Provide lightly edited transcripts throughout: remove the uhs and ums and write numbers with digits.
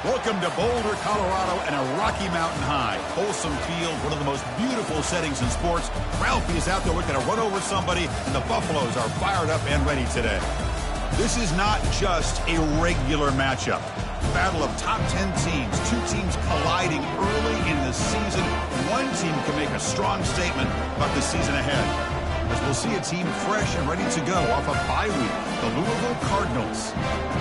Welcome to Boulder, Colorado, and a Rocky Mountain high. Wholesome field, one of the most beautiful settings in sports. Ralphie is out there looking to run over somebody, and the Buffaloes are fired up and ready today. This is not just a regular matchup. Battle of top 10 teams, two teams colliding early in the season. One team can make a strong statement about the season ahead, as we'll see a team fresh and ready to go off a bye week. The Louisville Cardinals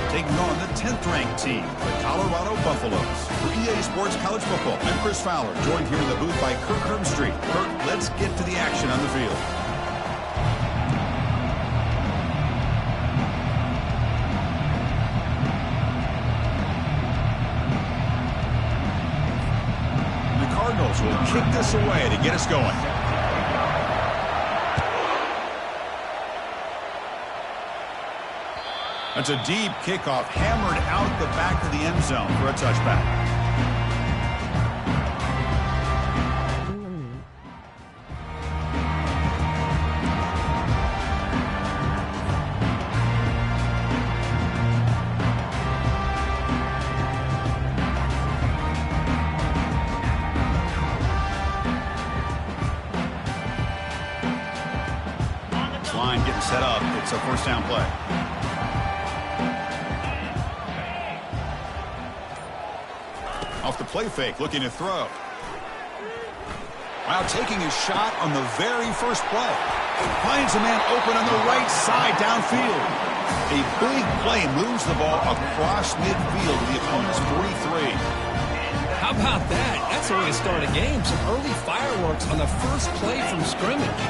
taking on the 10th-ranked team, the Colorado Buffaloes. For EA Sports College Football, I'm Chris Fowler, joined here in the booth by Kirk Hermstreet. Kirk, let's get to the action on the field. The Cardinals will kick this away to get us going. That's a deep kickoff, hammered out the back of the end zone for a touchback. This line getting set up. It's a first down play. Off the play fake, looking to throw. Wow, taking a shot on the very first play. Finds a man open on the right side downfield. A big play moves the ball across midfield to the opponent's 43. How about that? That's the way to start a game. Some early fireworks on the first play from scrimmage.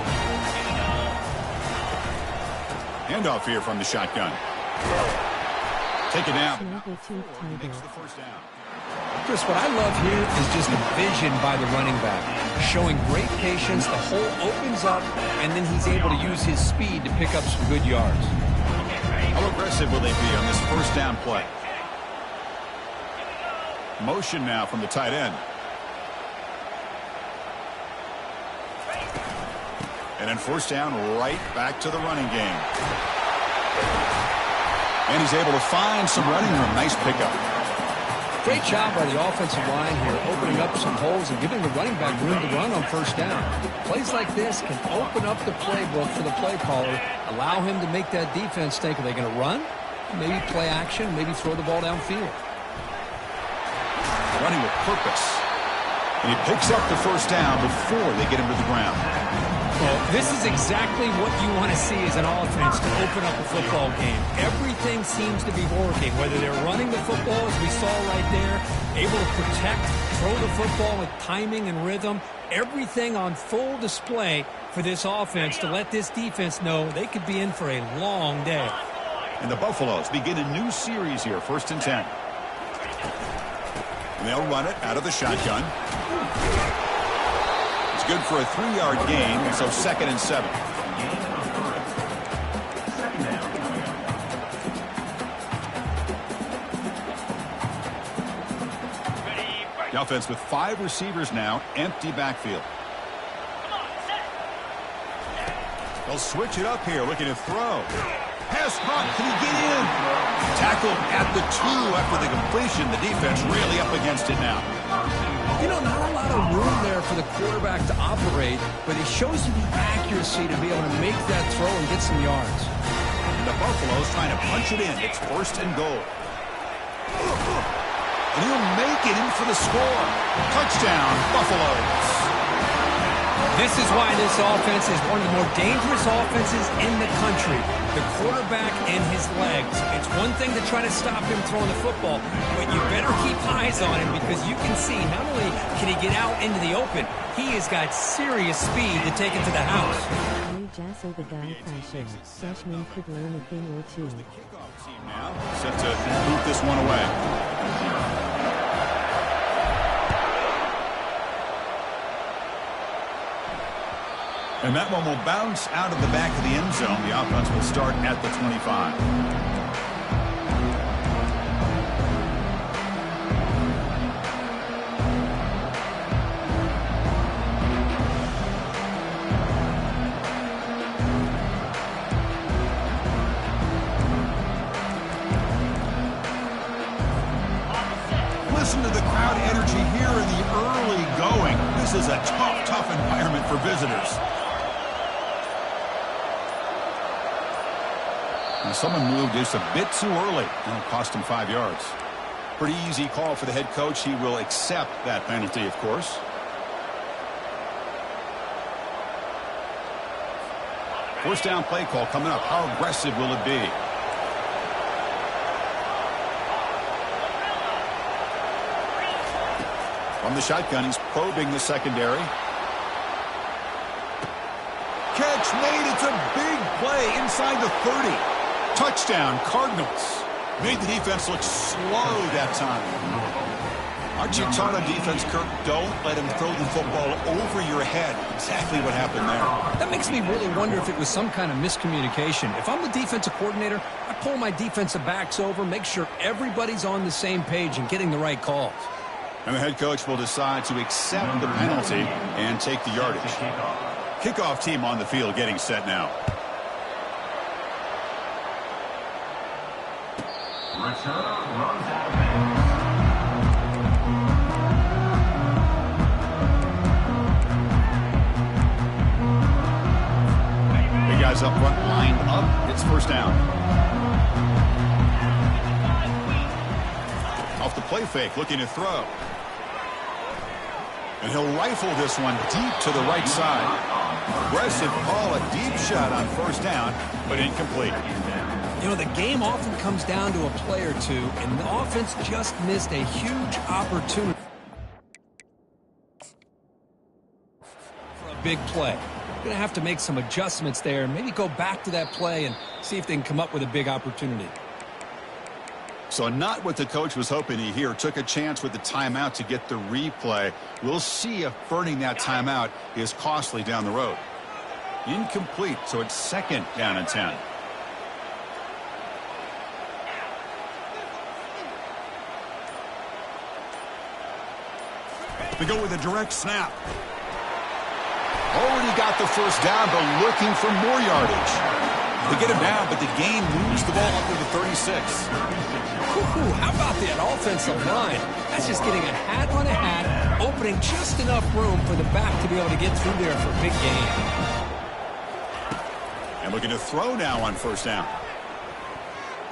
Handoff here from the shotgun. Take it down. Makes the first down. Chris, what I love here is just the vision by the running back. Showing great patience, the hole opens up, and then he's able to use his speed to pick up some good yards. How aggressive will they be on this first down play? Motion now from the tight end. And then first down, right back to the running game. And he's able to find some running room. Nice pickup. Great job by the offensive line here, opening up some holes and giving the running back room to run on first down. Plays like this can open up the playbook for the play caller, allow him to make that defense think, are they going to run? Maybe play action, maybe throw the ball downfield. Running with purpose. And he picks up the first down before they get him to the ground. Well, this is exactly what you want to see as an offense to open up a football game. Everything seems to be working, whether they're running the football, as we saw right there, able to protect, throw the football with timing and rhythm, everything on full display for this offense to let this defense know they could be in for a long day. And the Buffaloes begin a new series here, 1st and 10. And they'll run it out of the shotgun. Good for a 3-yard gain, so 2nd and 7. The offense with 5 receivers now, empty backfield. They'll switch it up here, looking to throw. Pass caught, can he get in? Tackled at the 2 after the completion. The defense really up against it now. You know, not a lot of room there for the quarterback to operate, but he shows you the accuracy to be able to make that throw and get some yards. The Buffaloes trying to punch it in. It's 1st and goal. And he'll make it in for the score. Touchdown, Buffaloes. This is why this offense is one of the more dangerous offenses in the country. The quarterback and his legs. It's one thing to try to stop him throwing the football, but you better keep eyes on him because you can see not only can he get out into the open, he has got serious speed to take it to the house. The guy fashion. Freshman could learn a thing or two. The kickoff team now set to boot this one away. And that one will bounce out of the back of the end zone. The offense will start at the 25. listen to the crowd energy here in the early going. This is a tough environment for visitors. And someone moved just a bit too early. It'll cost him 5 yards. Pretty easy call for the head coach. He will accept that penalty, of course. First down play call coming up. How aggressive will it be? From the shotgun, he's probing the secondary. Catch made. It's a big play inside the 30. Touchdown, Cardinals. Made the defense look slow that time. Aren't you taught on defense, Kirk? Don't let him throw the football over your head. Exactly what happened there. That makes me really wonder if it was some kind of miscommunication. If I'm the defensive coordinator, I pull my defensive backs over, make sure everybody's on the same page and getting the right calls. And the head coach will decide to accept the penalty and take the yardage. Kickoff team on the field getting set now. Big guys up front, lined up. It's first down. Off the play fake, looking to throw. And he'll rifle this one deep to the right side. Aggressive call, a deep shot on first down, but incomplete. You know, the game often comes down to a play or two, and the offense just missed a huge opportunity for a big play. Going to have to make some adjustments there and maybe go back to that play and see if they can come up with a big opportunity. So not what the coach was hoping to hear. Took a chance with the timeout to get the replay. We'll see if burning that timeout is costly down the road. Incomplete, so it's second down and 10. They go with a direct snap. Already got the first down, but looking for more yardage. They get him down, but the game moves the ball up to the 36. How about that offensive line? That's just getting a hat on a hat, opening just enough room for the back to be able to get through there for a big gain. And looking to throw now on first down.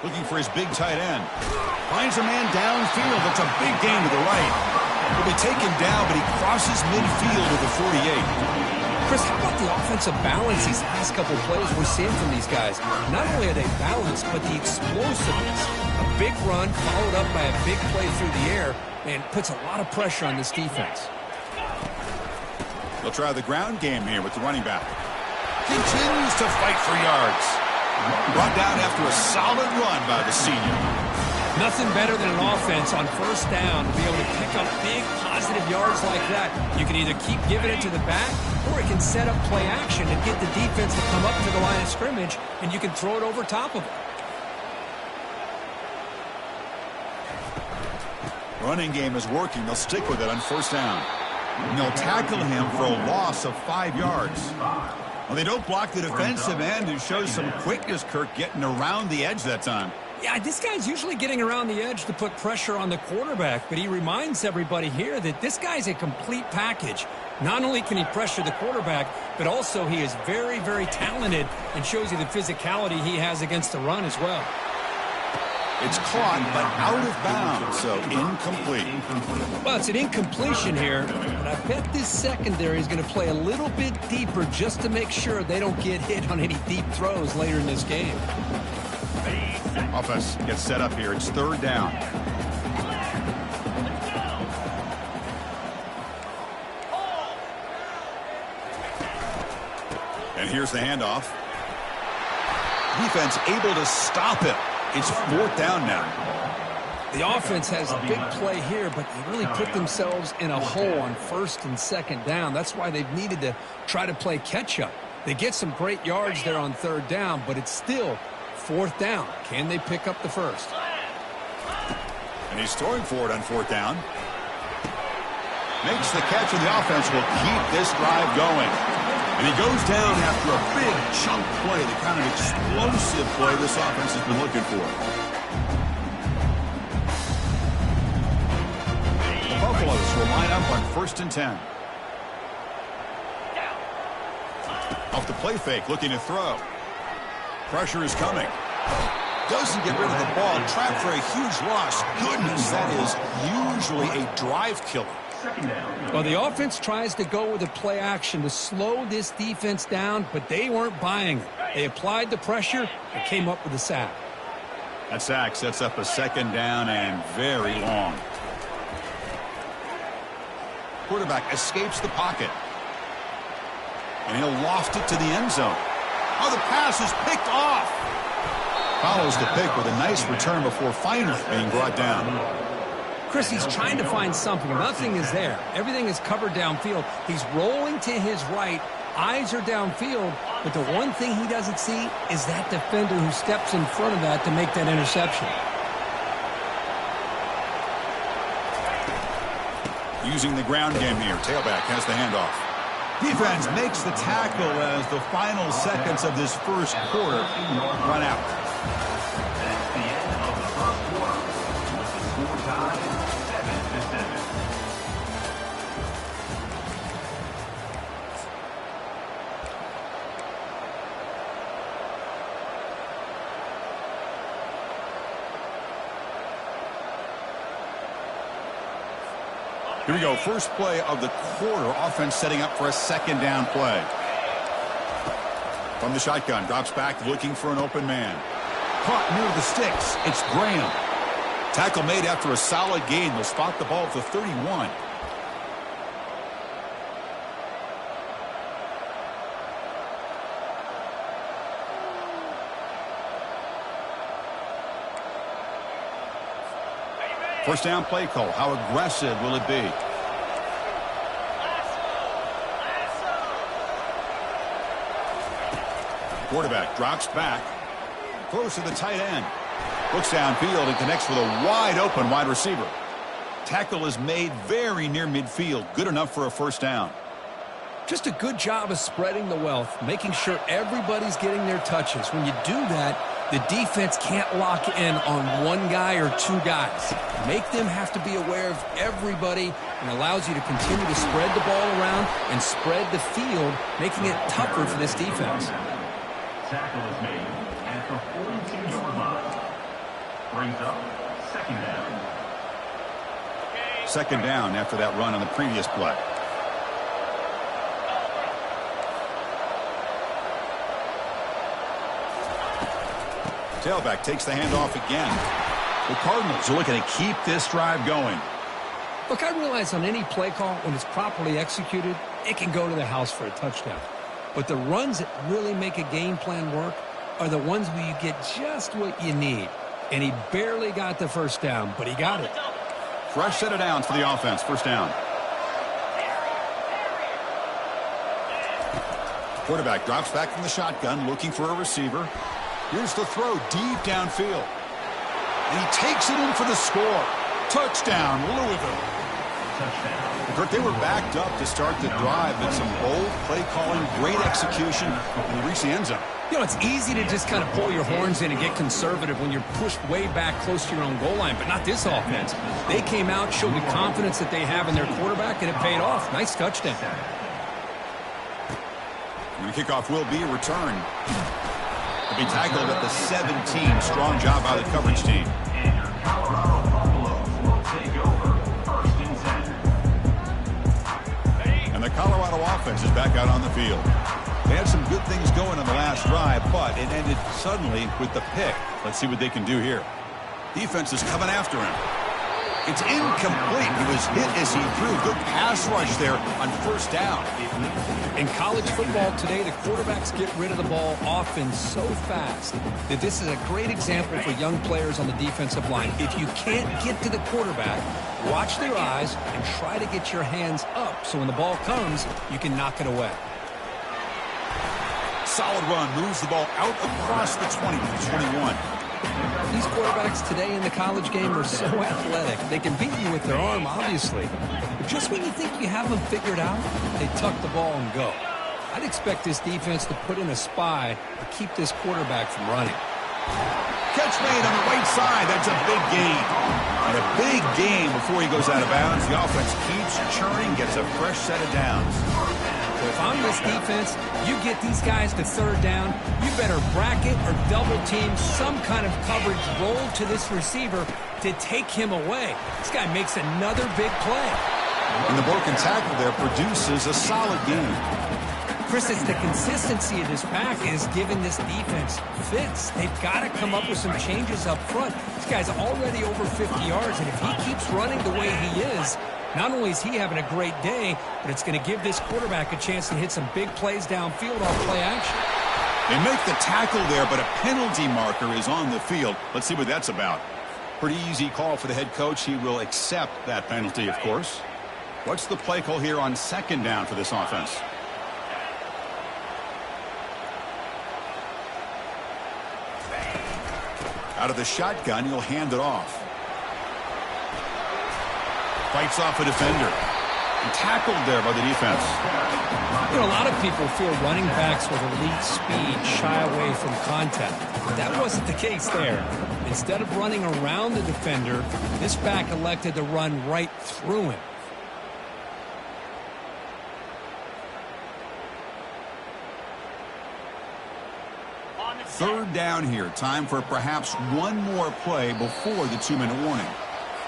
Looking for his big tight end. Finds a man downfield. That's a big gain to the right. He'll be taken down, but he crosses midfield to the 48. Chris, how about the offensive balance these last couple plays we're seeing from these guys? Not only are they balanced, but the explosiveness. A big run followed up by a big play through the air and puts a lot of pressure on this defense. They'll try the ground game here with the running back. Continues to fight for yards. Brought down after a solid run by the senior. Nothing better than an offense on first down to be able to pick up big positive yards like that. You can either keep giving it to the back, or it can set up play action and get the defense to come up to the line of scrimmage, and you can throw it over top of it. Running game is working. They'll stick with it on first down. And they'll tackle him for a loss of 5 yards. Well, they don't block the defensive end, who shows some quickness, Kirk, getting around the edge that time. Yeah, this guy's usually getting around the edge to put pressure on the quarterback, but he reminds everybody here that this guy's a complete package. Not only can he pressure the quarterback, but also he is very, very talented and shows you the physicality he has against the run as well. It's caught, but out of bounds, so incomplete. Well, it's an incompletion here, but I bet this secondary is going to play a little bit deeper just to make sure they don't get hit on any deep throws later in this game. Offense gets set up here. It's third down. And here's the handoff. Defense able to stop it. It's fourth down now. The offense has a big play here, but they really put themselves in a hole on first and second down. That's why they've needed to try to play catch-up. They get some great yards there on third down, but it's still fourth down. Can they pick up the first? And he's throwing for it on fourth down. Makes the catch, and the offense will keep this drive going. And he goes down after a big chunk play, the kind of explosive play this offense has been looking for. The Buffaloes will line up on 1st and 10. Off the play fake, looking to throw. Pressure is coming. Doesn't get rid of the ball. Trapped for a huge loss. Goodness, that is usually a drive killer. Well, the offense tries to go with a play action to slow this defense down, but they weren't buying it. They applied the pressure and came up with a sack. That sack sets up a 2nd down and very long. Quarterback escapes the pocket. And he'll loft it to the end zone. Oh, the pass is picked off. Follows the pick with a nice return before finally being brought down. Chris, he's trying to find something. Nothing is there. Everything is covered downfield. He's rolling to his right. Eyes are downfield. But the one thing he doesn't see is that defender who steps in front of that to make that interception. Using the ground game here. Tailback has the handoff. Defense makes the tackle as the final seconds of this first quarter run out. Here we go. First play of the quarter. Offense setting up for a 2nd down play. From the shotgun. Drops back looking for an open man. Caught near the sticks. It's Graham. Tackle made after a solid gain. They'll spot the ball at the 31. First down play call. How aggressive will it be? Quarterback drops back. Throws to the tight end. Looks downfield and connects with a wide open wide receiver. Tackle is made very near midfield. Good enough for a 1st down. Just a good job of spreading the wealth, making sure everybody's getting their touches. When you do that, the defense can't lock in on one guy or 2 guys. Make them have to be aware of everybody and allows you to continue to spread the ball around and spread the field, making it tougher for this defense. Tackle is made at the 42-yard line. Brings up 2nd down. 2nd down after that run on the previous play. Tailback takes the handoff again. The Cardinals are looking to keep this drive going. Look, I realize on any play call, when it's properly executed, it can go to the house for a touchdown. But the runs that really make a game plan work are the ones where you get just what you need. And he barely got the 1st down, but he got it. Fresh set of downs for the offense. 1st down. Quarterback drops back from the shotgun, looking for a receiver. Here's the throw deep downfield. And he takes it in for the score. Touchdown, Louisville. Kurt, they were backed up to start the drive, but some bold play calling, great execution, and they reach the end zone. You know, it's easy to just kind of pull your horns in and get conservative when you're pushed way back close to your own goal line, but not this offense. They came out, showed the confidence that they have in their quarterback, and it paid off. Nice touchdown. And the kickoff will be a return. To be tackled at the 17. Strong job by the coverage team. And your Colorado Buffaloes will take over 1st and 10. And the Colorado offense is back out on the field. They had some good things going on the last drive, but it ended suddenly with the pick. Let's see what they can do here. Defense is coming after him. It's incomplete. He was hit as he threw. Good pass rush there on 1st down. In college football today, the quarterbacks get rid of the ball often so fast that this is a great example for young players on the defensive line. If you can't get to the quarterback, watch their eyes and try to get your hands up so when the ball comes, you can knock it away. Solid run. Moves the ball out across the 20 to 21. These quarterbacks today in the college game are so athletic. They can beat you with their arm, obviously. But just when you think you have them figured out, they tuck the ball and go. I'd expect this defense to put in a spy to keep this quarterback from running. Catch made on the right side. That's a big gain. And a big gain before he goes out of bounds. The offense keeps churning, gets a fresh set of downs. So if I'm this defense, you get these guys to third down, you better bracket or double team some kind of coverage roll to this receiver to take him away. This guy makes another big play. And the broken tackle there produces a solid game. Chris, it's the consistency of this pack is giving this defense fits. They've got to come up with some changes up front. This guy's already over 50 yards, and if he keeps running the way he is, not only is he having a great day, but it's going to give this quarterback a chance to hit some big plays downfield off play action. They make the tackle there, but a penalty marker is on the field. Let's see what that's about. Pretty easy call for the head coach. He will accept that penalty, of course. What's the play call here on second down for this offense? Out of the shotgun, he'll hand it off. Fights off a defender. And tackled there by the defense. You know, a lot of people feel running backs with elite speed shy away from contact. But that wasn't the case there. Instead of running around the defender, this back elected to run right through him. Third down here. Time for perhaps one more play before the 2-minute warning.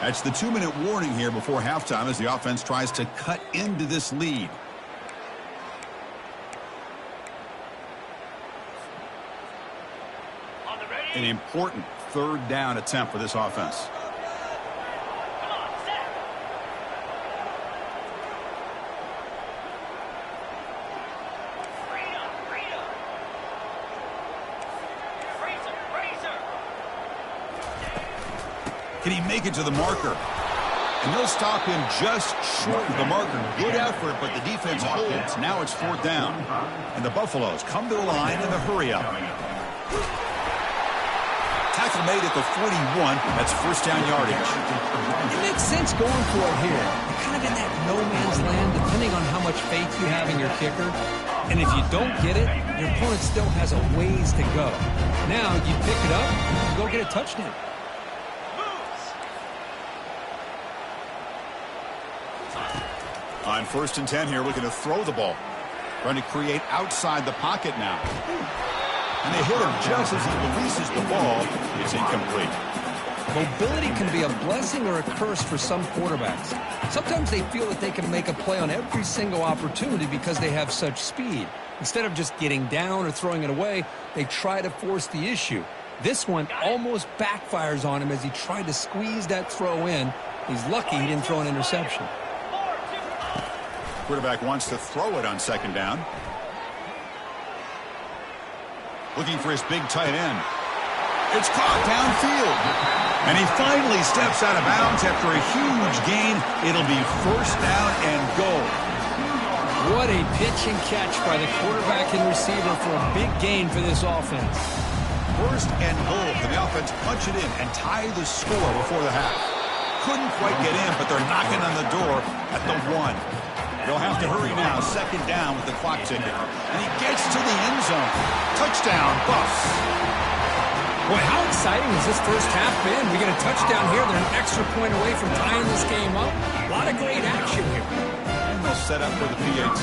That's the 2-minute warning here before halftime as the offense tries to cut into this lead. An important third down attempt for this offense. Can he make it to the marker? And they'll stop him just short of the marker. Good effort, but the defense holds. Now it's fourth down. And the Buffaloes come to the line in the hurry-up. Tackle made at the 41. That's first down yardage. It makes sense going for it here. You're kind of in that no-man's land, depending on how much faith you have in your kicker. And if you don't get it, your opponent still has a ways to go. Now you pick it up and go get a touchdown. On first and 10 here, looking to throw the ball. Trying to create outside the pocket now. And they hit him just as he releases the ball. It's incomplete. Mobility can be a blessing or a curse for some quarterbacks. Sometimes they feel that they can make a play on every single opportunity because they have such speed. Instead of just getting down or throwing it away, they try to force the issue. This one almost backfires on him as he tried to squeeze that throw in. He's lucky he didn't throw an interception. Quarterback wants to throw it on second down. Looking for his big tight end. It's caught downfield. And he finally steps out of bounds after a huge gain. It'll be first down and goal. What a pitch and catch by the quarterback and receiver for a big gain for this offense. First and goal. Can the offense punch it in and tie the score before the half? Couldn't quite get in, but they're knocking on the door at the 1. They'll have to hurry now. Second down with the clock ticking. And he gets to the end zone. Touchdown, Buffs. Boy, how exciting has this first half been? We get a touchdown here. They're an extra point away from tying this game up. A lot of great action here. And they'll set up for the PAT.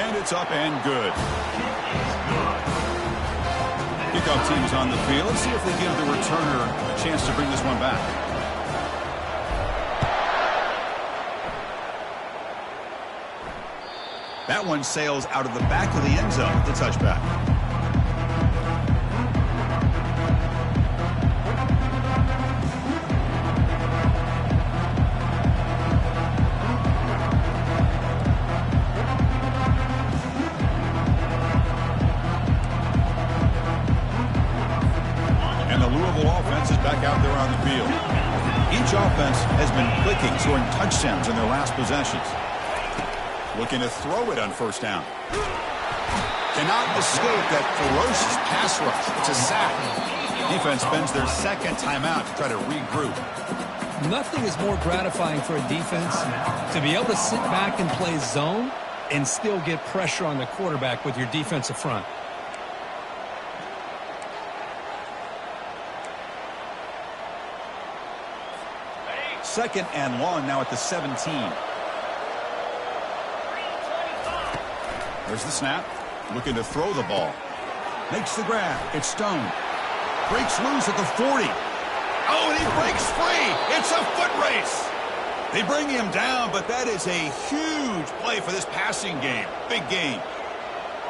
And it's up and good. Kickoff team is on the field. Let's see if they give the returner a chance to bring this one back. That one sails out of the back of the end zone, the touchback. And the Louisville offense is back out there on the field. Each offense has been clicking, scoring touchdowns in their last possessions. Looking to throw it on first down. Cannot escape that ferocious pass rush. It's a sack. Defense spends their second timeout to try to regroup. Nothing is more gratifying for a defense to be able to sit back and play zone and still get pressure on the quarterback with your defensive front. second and long now at the 17. There's the snap. Looking to throw the ball. Makes the grab. It's Stone. Breaks loose at the 40. Oh, and he breaks free. It's a foot race. They bring him down, but that is a huge play for this passing game. Big game.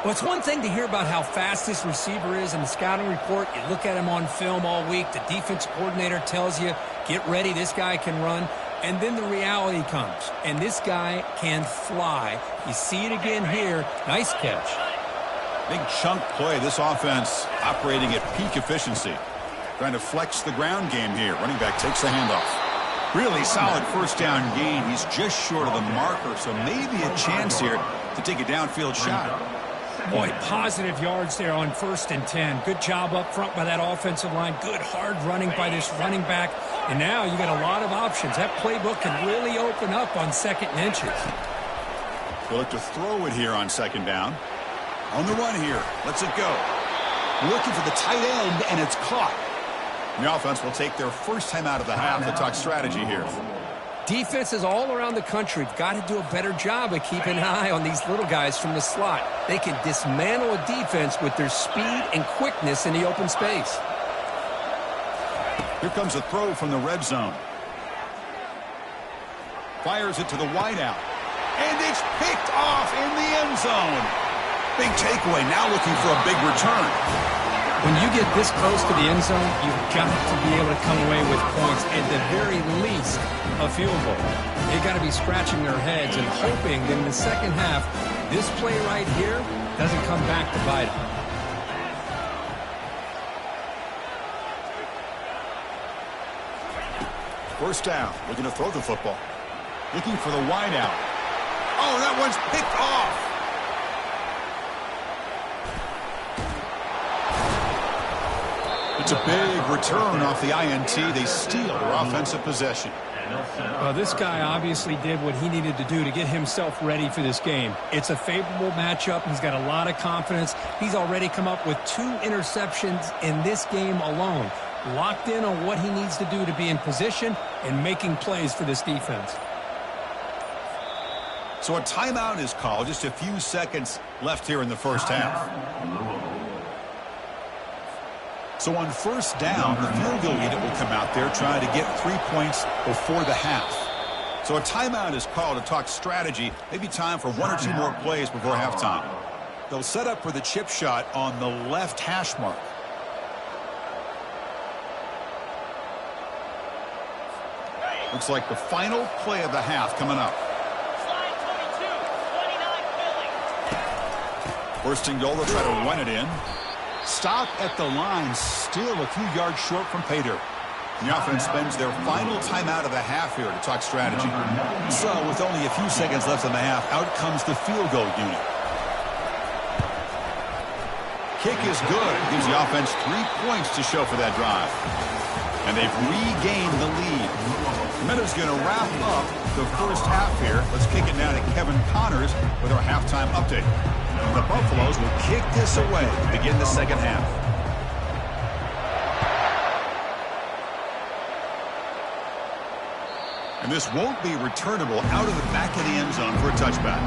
Well, it's one thing to hear about how fast this receiver is in the scouting report. You look at him on film all week. The defense coordinator tells you, get ready, this guy can run. And then the reality comes, and this guy can fly. You see it again here. Nice catch. Big chunk play. This offense operating at peak efficiency. Trying to flex the ground game here. Running back takes the handoff. Really solid first down gain. He's just short of the marker, so maybe a chance here to take a downfield shot. Boy, positive yards there on 1st and 10. Good job up front by that offensive line. Good hard running by this running back. And now you got a lot of options. That playbook can really open up on 2nd and inches. They'll look to throw it here on 2nd down. On the run here. Lets it go. Looking for the tight end, and it's caught. The offense will take their first time out of the half to talk strategy here. Defenses all around the country have got to do a better job of keeping an eye on these little guys from the slot. They can dismantle a defense with their speed and quickness in the open space. Here comes a throw from the red zone. Fires it to the wideout. And it's picked off in the end zone. Big takeaway, now looking for a big return. When you get this close to the end zone, you've got to be able to come away with points, at the very least, a field goal. They've got to be scratching their heads and hoping that in the second half, this play right here doesn't come back to bite them. First down, looking to throw the football. Looking for the wideout. Oh, that one's picked off. It's a big return off the INT. They steal their offensive possession. This guy obviously did what he needed to do to get himself ready for this game. It's a favorable matchup. He's got a lot of confidence. He's already come up with 2 interceptions in this game alone. Locked in on what he needs to do to be in position and making plays for this defense. So a timeout is called. Just a few seconds left here in the first half. So on first down, the field goal unit will come out there trying to get 3 points before the half. So a timeout is called to talk strategy. Maybe time for 1 or 2 more plays before halftime. They'll set up for the chip shot on the left hash mark. Looks like the final play of the half coming up. First and goal, they'll try to run it in. Stop at the line, still a few yards short from pay dirt. The offense spends their final timeout of the half here to talk strategy. So with only a few seconds left in the half, out comes the field goal unit. Kick is good. Gives the offense 3 points to show for that drive. And they've regained the lead. Meadows going to wrap up the first half here. Let's kick it now to Kevin Connors with our halftime update. The Buffaloes will kick this away to begin the second half. And this won't be returnable out of the back of the end zone for a touchback.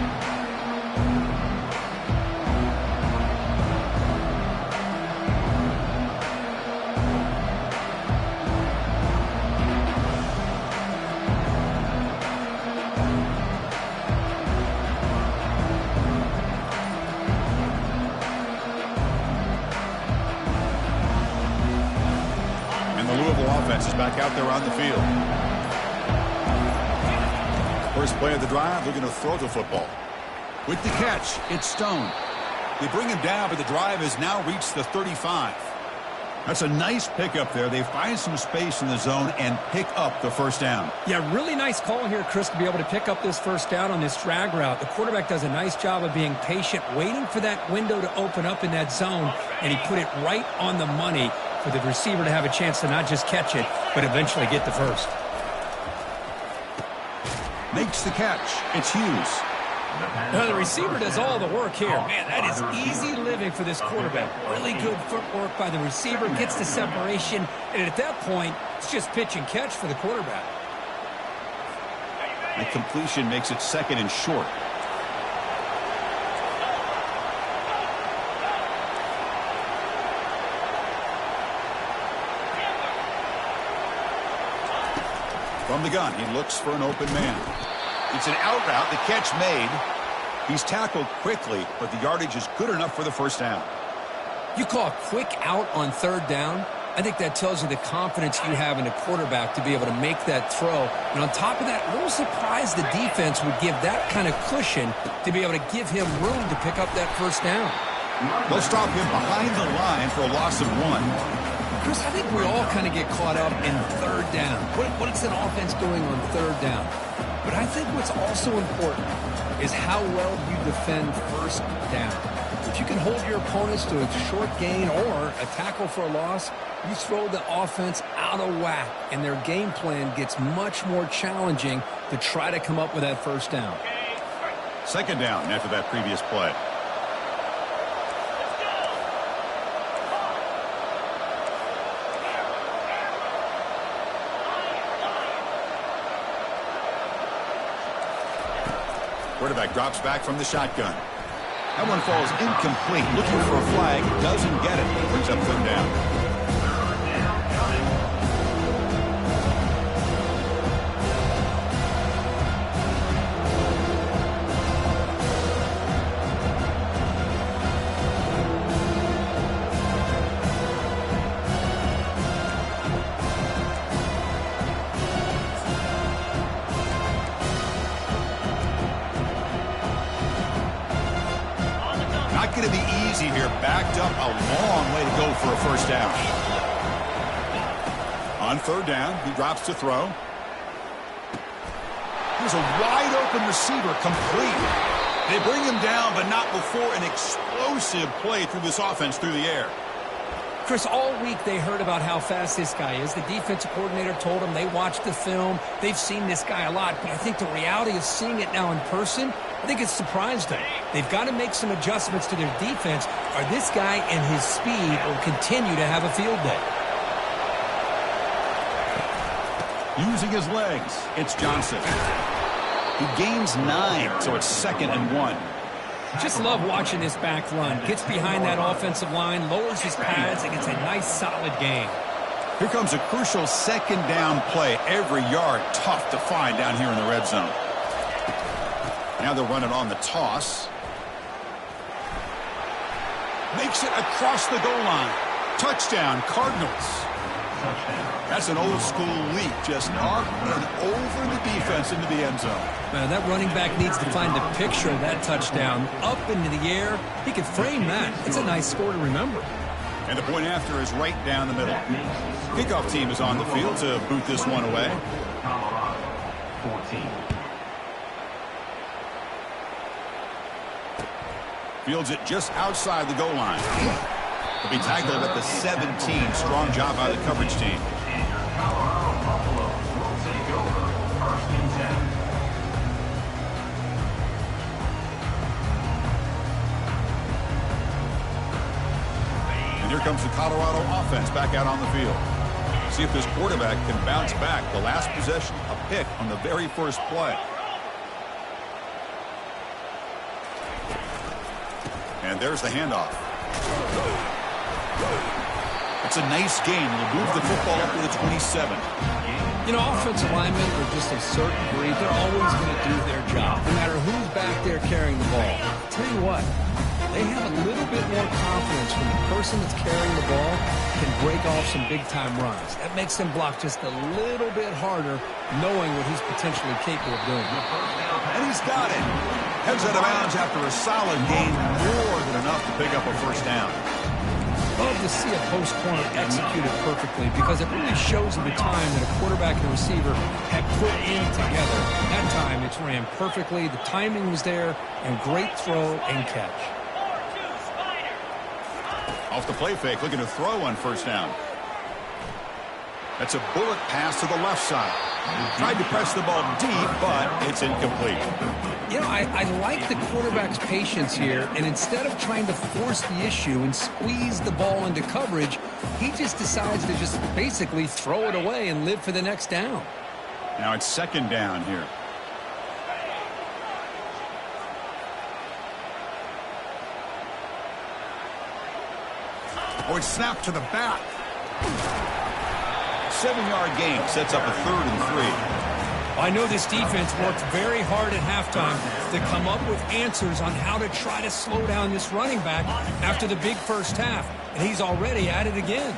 Is back out there on the field. First play of the drive, looking to throw the football. With the catch, it's Stone. They bring him down, but the drive has now reached the 35. That's a nice pickup there. They find some space in the zone and pick up the first down. Yeah, really nice call here, Chris, to be able to pick up this first down on this drag route. The quarterback does a nice job of being patient, waiting for that window to open up in that zone, and he put it right on the money for the receiver to have a chance to not just catch it, but eventually get the first. Makes the catch. It's Hughes. Now the receiver does all the work here. Man, that is easy living for this quarterback. Really good footwork by the receiver, gets the separation, and at that point, it's just pitch and catch for the quarterback. The completion makes it 2nd and short. From the gun, he looks for an open man. It's an out route, the catch made. He's tackled quickly, but the yardage is good enough for the first down. You call a quick out on 3rd down? I think that tells you the confidence you have in a quarterback to be able to make that throw. And on top of that, a little surprised the defense would give that kind of cushion to be able to give him room to pick up that first down. They'll stop him behind the line for a loss of 1. Chris, I think we all kind of get caught up in 3rd down. What's an offense doing on 3rd down? But I think what's also important is how well you defend 1st down. If you can hold your opponents to a short gain or a tackle for a loss, you throw the offense out of whack, and their game plan gets much more challenging to try to come up with that 1st down. 2nd down after that previous play. Quarterback drops back from the shotgun. That one falls incomplete. Looking for a flag. Doesn't get it. Brings up 3rd down. Not going to be easy here. Backed up a long way to go for a 1st down. On 3rd down, he drops to throw. Here's a wide open receiver, complete. They bring him down, but not before an explosive play through this offense through the air. Chris, all week they heard about how fast this guy is. The defensive coordinator told them they watched the film. They've seen this guy a lot, but I think the reality of seeing it now in person, I think it's surprised them. They've got to make some adjustments to their defense, or this guy and his speed will continue to have a field day. Using his legs, it's Johnson. He gains 9, so it's 2nd and 1. Just love watching this back run. Gets behind that offensive line, lowers his pads, and gets a nice, solid gain. Here comes a crucial 2nd down play. Every yard tough to find down here in the red zone. Now they'll run it on the toss. Makes it across the goal line. Touchdown, Cardinals. That's an old school leap, just up and over the defense into the end zone. Man, that running back needs to find a picture of that touchdown. Up into the air, he could frame that. It's a nice score to remember. And the point after is right down the middle. Kickoff team is on the field to boot this one away. Colorado, 14. Fields it just outside the goal line. He'll be tackled at the 17. Strong job by the coverage team. Colorado Buffalo will take over 1st and 10. And here comes the Colorado offense back out on the field. See if this quarterback can bounce back. The last possession, a pick on the very first play. And there's the handoff. It's a nice game. They'll move the football up to the 27. You know, offensive linemen are just a certain breed. They're always going to do their job, no matter who's back there carrying the ball. I'll tell you what, they have a little bit more confidence when the person that's carrying the ball can break off some big-time runs. That makes them block just a little bit harder, knowing what he's potentially capable of doing. And he's got it. Heads out of bounds after a solid gain, more than enough to pick up a first down. Love to see a post corner executed perfectly because it really shows you the time that a quarterback and a receiver have put in together. That time it's ran perfectly, the timing was there, and great throw and catch. Off the play fake, looking to throw on first down. That's a bullet pass to the left side. Tried to press the ball deep, but it's incomplete. You know, I like the quarterback's patience here, and instead of trying to force the issue and squeeze the ball into coverage, he just decides to just basically throw it away and live for the next down. Now it's second down here. Oh, it's snapped to the back. 7-yard gain sets up a 3rd and 3. I know this defense worked very hard at halftime to come up with answers on how to try to slow down this running back after the big first half, and he's already at it again.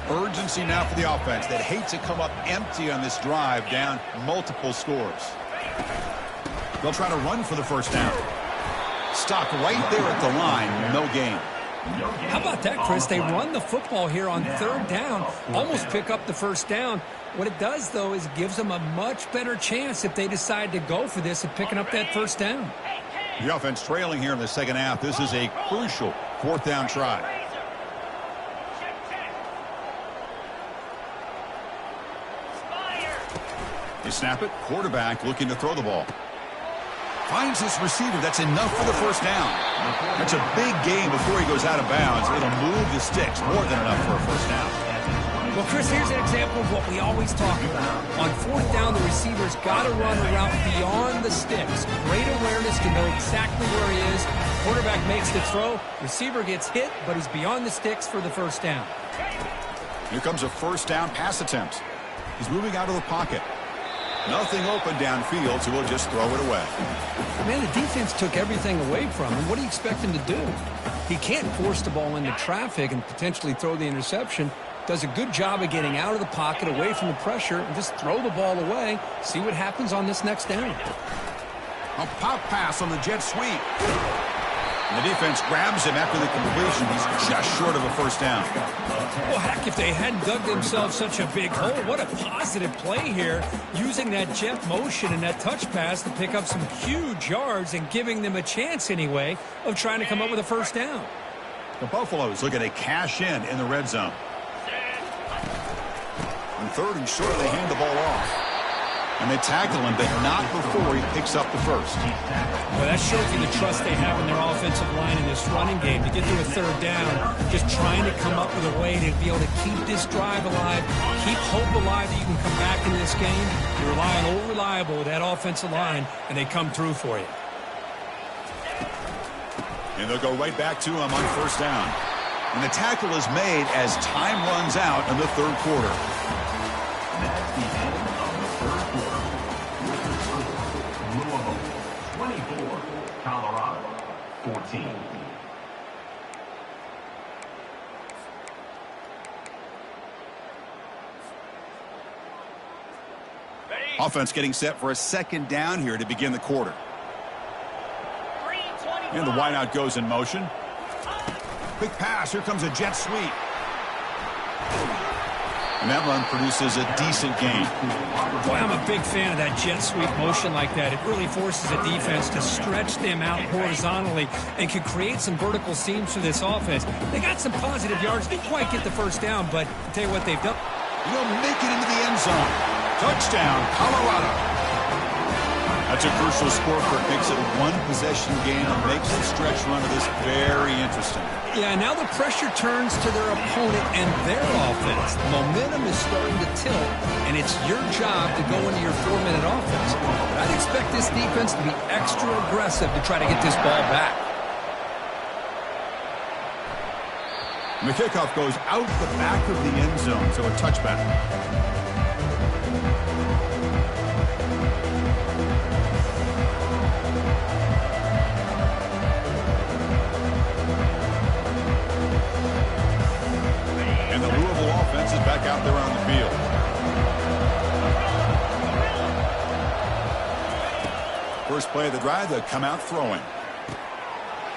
Urgency now for the offense that hates to come up empty on this drive, down multiple scores. They'll try to run for the first down. Stopped right there at the line, no gain. How about that, Chris? They run the football here on 3rd down, almost pick up the first down. What it does, though, is it gives them a much better chance if they decide to go for this and picking up that first down. The offense trailing here in the second half. This is a crucial 4th down try. You snap it, quarterback looking to throw the ball. Finds his receiver. That's enough for the first down. That's a big gain before he goes out of bounds. It'll move the sticks, more than enough for a first down. Well, Chris, here's an example of what we always talk about. On 4th down, the receiver's got to run a route beyond the sticks. Great awareness to know exactly where he is. Quarterback makes the throw. Receiver gets hit, but he's beyond the sticks for the first down. Here comes a first down pass attempt. He's moving out of the pocket. Nothing open downfield, so we'll just throw it away. Man, the defense took everything away from him. What do you expect him to do? He can't force the ball into traffic and potentially throw the interception. Does a good job of getting out of the pocket, away from the pressure, and just throw the ball away. See what happens on this next down. A pop pass on the jet sweep. And the defense grabs him after the completion. He's just short of a first down. Well, heck, if they hadn't dug themselves such a big hole, what a positive play here, using that jet motion and that touch pass to pick up some huge yards and giving them a chance anyway of trying to come up with a first down. The Buffaloes looking to cash in the red zone. On 3rd and short, they hand the ball off. And they tackle him, but not before he picks up the first. Well, that shows you the trust they have in their offensive line in this running game. To get to a 3rd down, just trying to come up with a way to be able to keep this drive alive, keep hope alive that you can come back into this game. You rely on old reliable with that offensive line, and they come through for you. And they'll go right back to him on first down. And the tackle is made as time runs out in the 3rd quarter. That's the end of the 3rd quarter. Louisville 24, Colorado 14. Offense getting set for a 2nd down here to begin the quarter. And the wideout goes in motion. Quick pass. Here comes a jet sweep. And that run produces a decent gain. Boy, I'm a big fan of that jet sweep motion like that. It really forces a defense to stretch them out horizontally and can create some vertical seams for this offense. They got some positive yards. Didn't quite get the first down, but I'll tell you what they've done. He'll make it into the end zone. Touchdown, Colorado. That's a crucial score for it. Makes it a 1-possession game and makes the stretch run of this very interesting. Yeah, now the pressure turns to their opponent and their offense. The momentum is starting to tilt, and it's your job to go into your 4-minute offense. But I'd expect this defense to be extra aggressive to try to get this ball back. And the kickoff goes out the back of the end zone, so a touchback. And the Louisville offense is back out there on the field. First play of the drive, they'll come out throwing.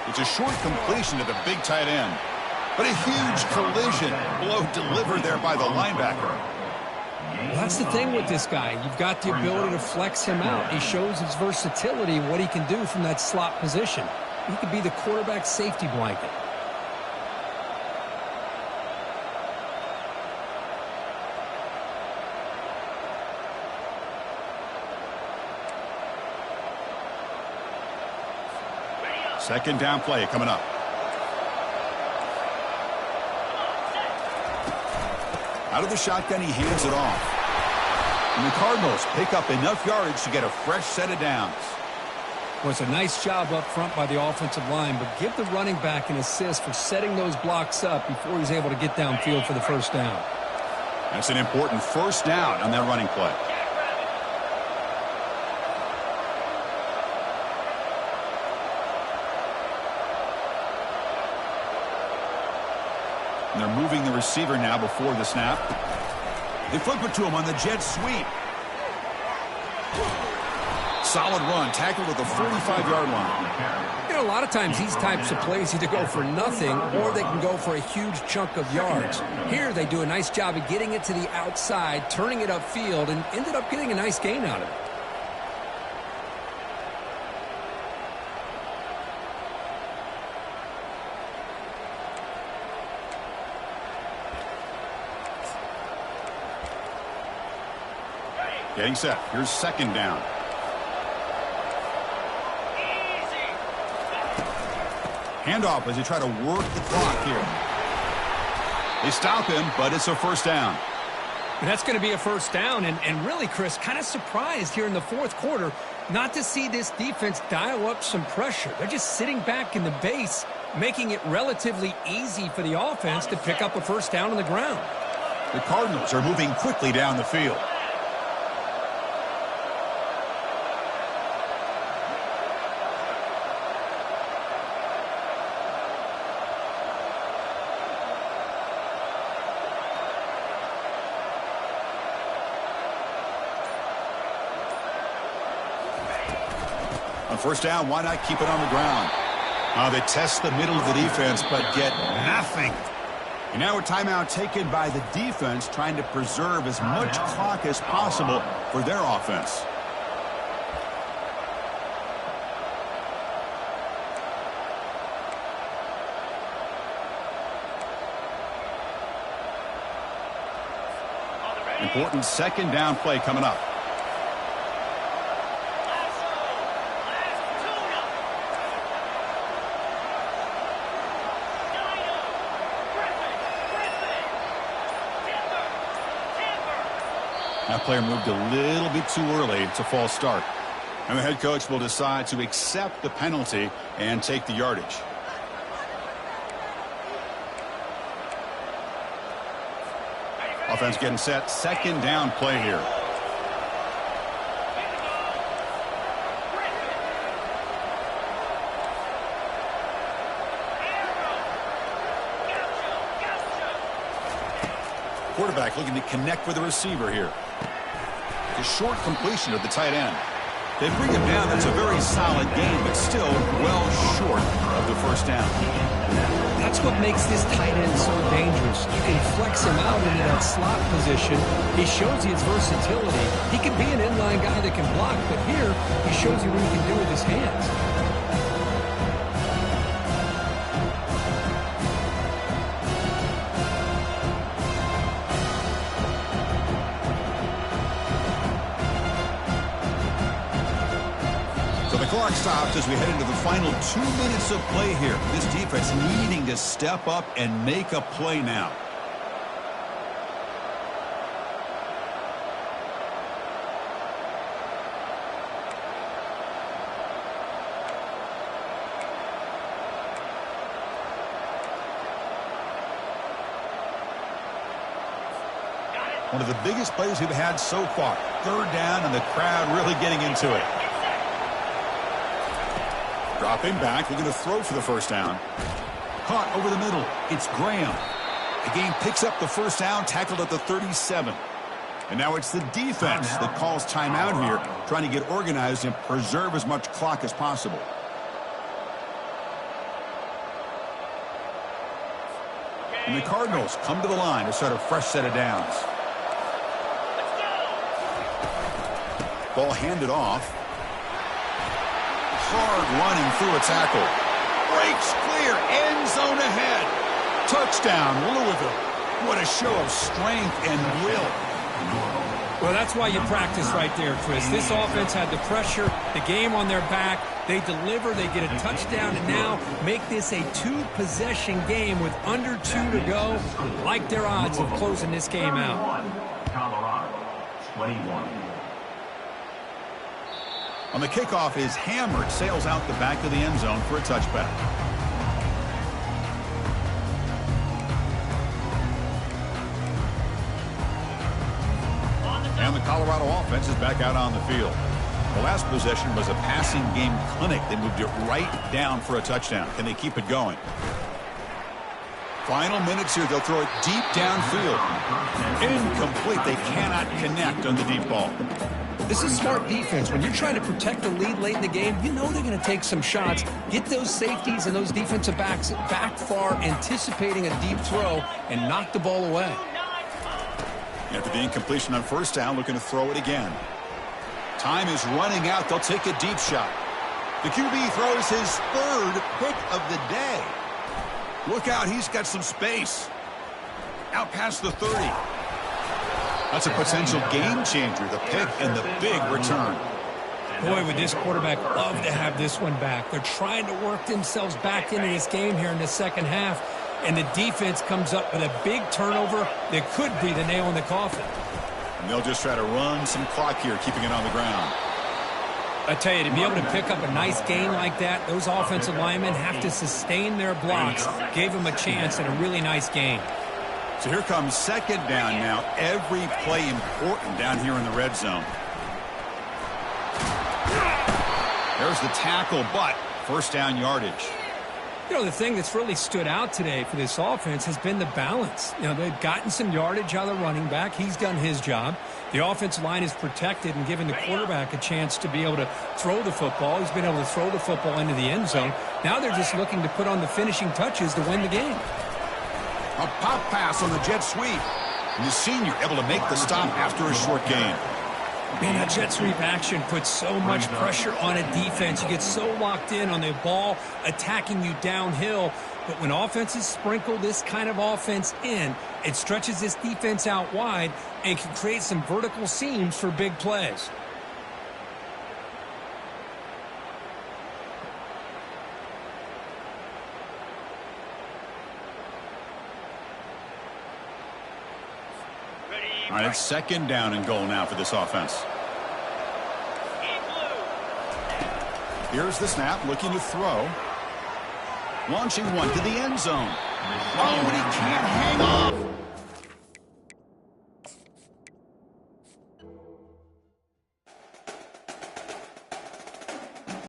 It's a short completion to the big tight end. But a huge collision blow delivered there by the linebacker. Well, that's the thing with this guy. You've got the ability to flex him out. He shows his versatility, what he can do from that slot position. He could be the quarterback safety blanket. Second down play coming up. Out of the shotgun, he hands it off. And the Cardinals pick up enough yardage to get a fresh set of downs. Well, it's a nice job up front by the offensive line, but give the running back an assist for setting those blocks up before he's able to get downfield for the first down. That's an important first down on that running play. And they're moving the receiver now before the snap. They flip it to him on the jet sweep. Solid run, tackled at the 45-yard line. You know, a lot of times these types of plays either go for nothing or they can go for a huge chunk of yards. Here they do a nice job of getting it to the outside, turning it upfield, and ended up getting a nice gain out of it. Getting set. Here's second down. Handoff as they try to work the clock here. They stop him, but it's a first down. And that's going to be a first down. And really, Chris, kind of surprised here in the fourth quarter not to see this defense dial up some pressure. They're just sitting back in the base, making it relatively easy for the offense to pick up a first down on the ground. The Cardinals are moving quickly down the field. On first down, why not keep it on the ground? They test the middle of the defense, but get nothing. And now a timeout taken by the defense, trying to preserve as much clock as possible for their offense. Important second down play coming up. That player moved a little bit too early. It's a false start. And the head coach will decide to accept the penalty and take the yardage. Offense getting set. Second down play here. Quarterback looking to connect with the receiver here. The short completion of the tight end. They bring him down. That's a very solid game, but still well short of the first down. That's what makes this tight end so dangerous. You can flex him out into that slot position. He shows you his versatility. He can be an inline guy that can block, but here he shows you what he can do with his hands. The clock stops as we head into the final 2 minutes of play here. This defense needing to step up and make a play now. One of the biggest plays we've had so far. Third down and the crowd really getting into it. Dropping back, looking to throw for the first down. Caught over the middle. It's Graham. The game picks up the first down, tackled at the 37. And now it's the defense that calls timeout here, trying to get organized and preserve as much clock as possible. And the Cardinals come to the line to start a fresh set of downs. Ball handed off. Hard running through a tackle. Breaks clear. End zone ahead. Touchdown, Louisville. What a show of strength and will. Well, that's why you practice right there, Chris. This offense had the pressure, the game on their back. They deliver, they get a touchdown, and now make this a two-possession game with under 2 to go. Like their odds of closing this game out. Colorado, 21. On the kickoff is hammered, sails out the back of the end zone for a touchback. And the Colorado offense is back out on the field. The last possession was a passing game clinic. They moved it right down for a touchdown. Can they keep it going? Final minutes here. They'll throw it deep downfield. Incomplete. They cannot connect on the deep ball. This is smart defense. When you're trying to protect the lead late in the game, you know they're going to take some shots, get those safeties and those defensive backs back far, anticipating a deep throw, and knock the ball away. After the incompletion on first down, looking to throw it again. Time is running out. They'll take a deep shot. The QB throws his third pick of the day. Look out, he's got some space. Out past the 30. That's a potential game changer, the pick and the big return. Boy, would this quarterback love to have this one back. They're trying to work themselves back into this game here in the second half, and the defense comes up with a big turnover that could be the nail in the coffin. And they'll just try to run some clock here, keeping it on the ground. I tell you, to be able to pick up a nice gain like that, those offensive linemen have to sustain their blocks. Gave them a chance and a really nice gain. So here comes second down now. Every play important down here in the red zone. There's the tackle, but first down yardage. You know, the thing that's really stood out today for this offense has been the balance. You know, they've gotten some yardage out of the running back. He's done his job. The offensive line is protected and given the quarterback a chance to be able to throw the football. He's been able to throw the football into the end zone. Now they're just looking to put on the finishing touches to win the game. A pop pass on the jet sweep. And the senior able to make the stop after a short gain. Man, that jet sweep action puts so much pressure on a defense. You get so locked in on the ball attacking you downhill. But when offenses sprinkle this kind of offense in, it stretches this defense out wide and can create some vertical seams for big plays. All right, it's second down and goal now for this offense. Here's the snap, looking to throw. Launching one to the end zone. Oh, and he can't hang on.